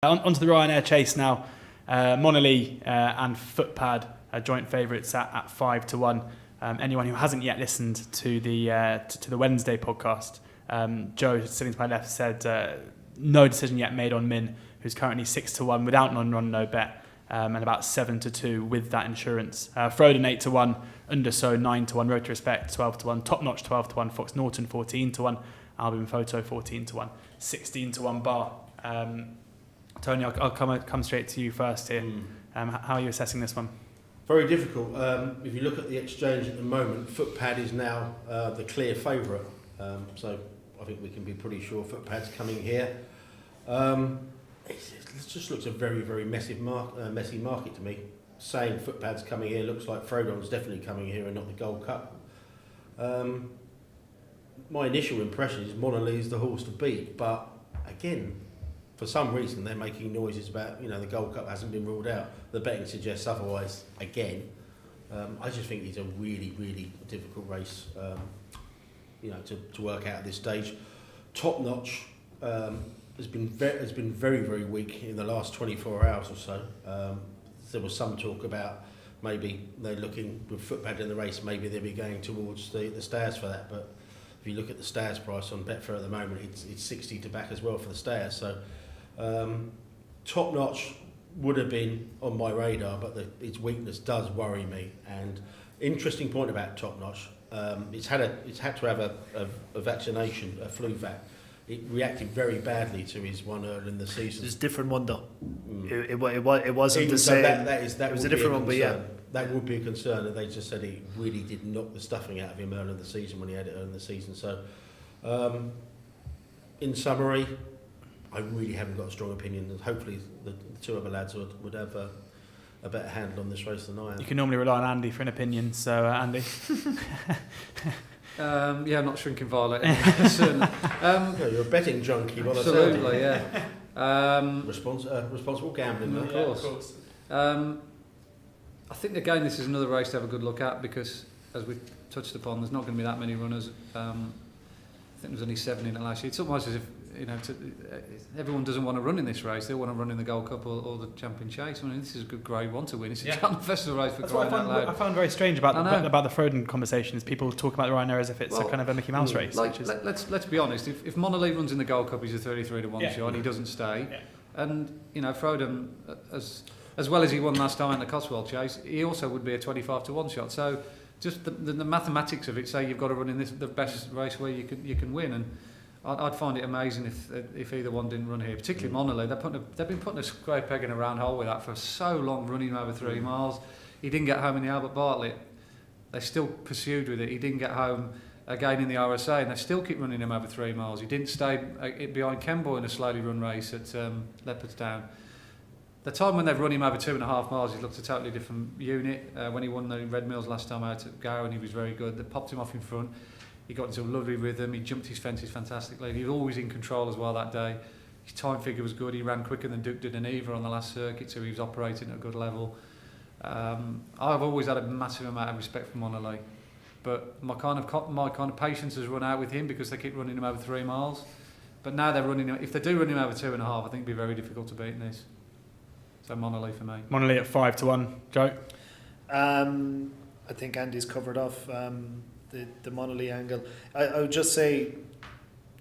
Onto the Ryanair chase now. Monolith and Footpad are joint favourites at 5-1. Anyone who hasn't yet listened to the Wednesday podcast, Joe sitting to my left said no decision yet made on Min, who's currently 6-1 without non-run no bet, and about 7-2 with that insurance. Froden 8-1, Underso 9-1, Road to Respect 12-1, Top Notch 12-1, Fox Norton 14-1, Albion Photo 14-1, 16-1 bar. Tony, I'll come straight to you first here. How are you assessing this one? Very difficult. If you look at the exchange at the moment, Footpad is now the clear favourite. So I think we can be pretty sure Footpad's coming here. It just looks a very, very messy market to me. Saying Footpad's coming here looks like Frodon's definitely coming here and not the Gold Cup. My initial impression is Monolith's the horse to beat, but again, for some reason they're making noises about, the Gold Cup hasn't been ruled out. The betting suggests otherwise again. I just think it's a really, really difficult race, to work out at this stage. Top Notch has been very, very weak in the last 24 hours or so. There was some talk about maybe they're looking with Footpad in the race, maybe they'll be going towards the Stayers for that. But if you look at the Stayers price on Betfair at the moment, it's 60 to back as well for the Stayers. So Top Notch would have been on my radar, but its weakness does worry me. And interesting point about Top Notch, it's had to have a vaccination, a flu vac. It reacted very badly to his one early in the season. It's a different one though. It wasn't even the same. That was a different one, but yeah. That would be a concern, and they just said he really did knock the stuffing out of him early in the season when he had it early in the season. So, in summary, I really haven't got a strong opinion, and hopefully the two other lads would have a better handle on this race than I am. You can normally rely on Andy for an opinion, so Andy. I'm not shrinking violet. You're a betting junkie, well, absolutely, yeah. Responsible gambling, of course. I think again this is another race to have a good look at because, as we touched upon, there's not going to be that many runners. I think there's only 7 in it last year. It's almost as if everyone doesn't want to run in this race. They want to run in the Gold Cup or the Champion Chase. I mean, this is a good Grade 1 to win. It's a Cheltenham Festival race for crying out loud. I found very strange about the Froden conversation is people talk about the Ryanair as if it's a kind of a Mickey Mouse race. Let's be honest. If Monolith runs in the Gold Cup, he's a 33-1 shot. He doesn't stay. Yeah. And Froden, as well as he won last time in the Cotswold Chase, he also would be a 25-1 shot. So just the mathematics of it say you've got to run in the best race where you can win. And I'd find it amazing if either one didn't run here, particularly Monolith. They've been putting a square peg in a round hole with that for so long, running over 3 miles. He didn't get home in the Albert Bartlett. They still pursued with it. He didn't get home again in the RSA, and they still keep running him over 3 miles. He didn't stay behind Kenboy in a slowly run race at Leopardstown. The time when they've run him over 2.5 miles, he looked a totally different unit. When he won the Red Mills last time out at Gowan, he was very good. They popped him off in front. He got into a lovely rhythm. He jumped his fences fantastically. He was always in control as well that day. His time figure was good. He ran quicker than Duke did in Eva on the last circuit, so he was operating at a good level. I've always had a massive amount of respect for Monolith, but my kind of patience has run out with him because they keep running him over 3 miles. But now they're running him. If they do run him over 2.5, I think it'd be very difficult to beat in this. So Monolith for me. Monolith at 5-1. Joe? I think Andy's covered off the Monolith angle. I would just say,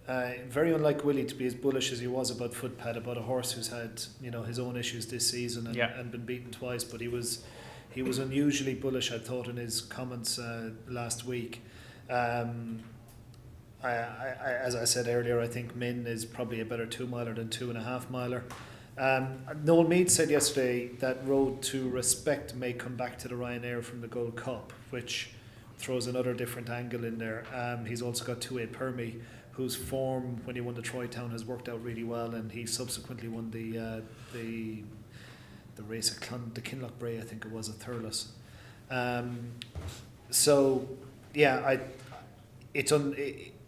very unlike Willie to be as bullish as he was about Footpad, about a horse who's had his own issues this season and been beaten twice. But he was unusually bullish, I thought, in his comments last week. As I said earlier, I think Min is probably a better 2-miler than 2.5-miler. Noel Meade said yesterday that Road to Respect may come back to the Ryanair from the Gold Cup, which throws another different angle in there. He's also got 2-8 Permy, whose form when he won the Troy Town has worked out really well, and he subsequently won the race at the Kinloch Bray, I think it was, at Thurles.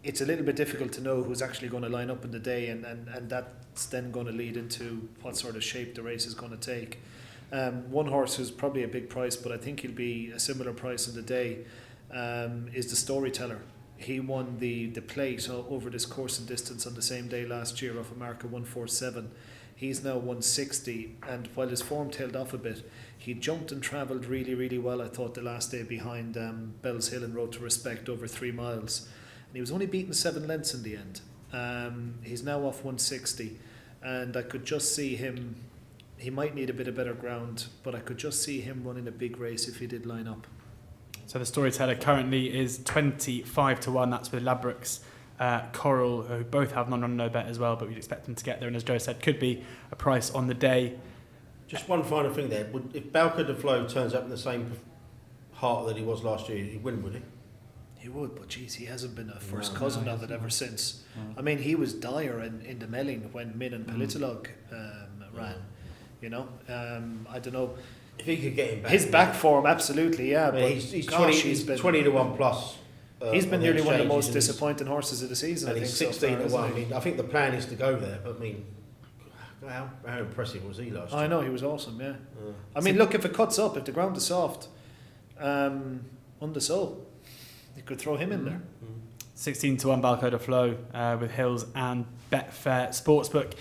It's a little bit difficult to know who's actually going to line up in the day, and that's then going to lead into what sort of shape the race is going to take. One horse who's probably a big price, but I think he'll be a similar price on the day, is the Storyteller. He won the plate over this course and distance on the same day last year off a mark of 147. He's now 160, and while his form tailed off a bit, he jumped and travelled really, really well, I thought, the last day behind Bells Hill and Road to Respect over 3 miles. And he was only beaten 7 lengths in the end. He's now off 160, and I could just see him, he might need a bit of better ground, but I could just see him running a big race if he did line up. So the Storyteller currently is 25 to 1. That's with Ladbrokes, Coral, who both have non-run no bet as well, but we'd expect them to get there. And as Joe said, could be a price on the day. Just one final thing there. If Bauca de Flo turns up in the same heart that he was last year, he'd win, would he? He would, but geez, he hasn't been a first cousin of it ever since. I mean, he was dire in the Melling when Min and Politolog ran. You know, I don't know. If he could get him back. His back form, absolutely, yeah. I mean, but he's gosh, 20 to 1 plus. He's been nearly one of the most exchanges, disappointing horses of the season. and I think he's 16 so far, to 1. I isn't he? mean, I think the plan is to go there, but I mean, how impressive was he last year? I know, he was awesome, yeah. I mean, look, if it cuts up, if the ground is soft, on the sole, you could throw him in there. 16 to 1 Balco de Flo with Hills and Betfair Sportsbook.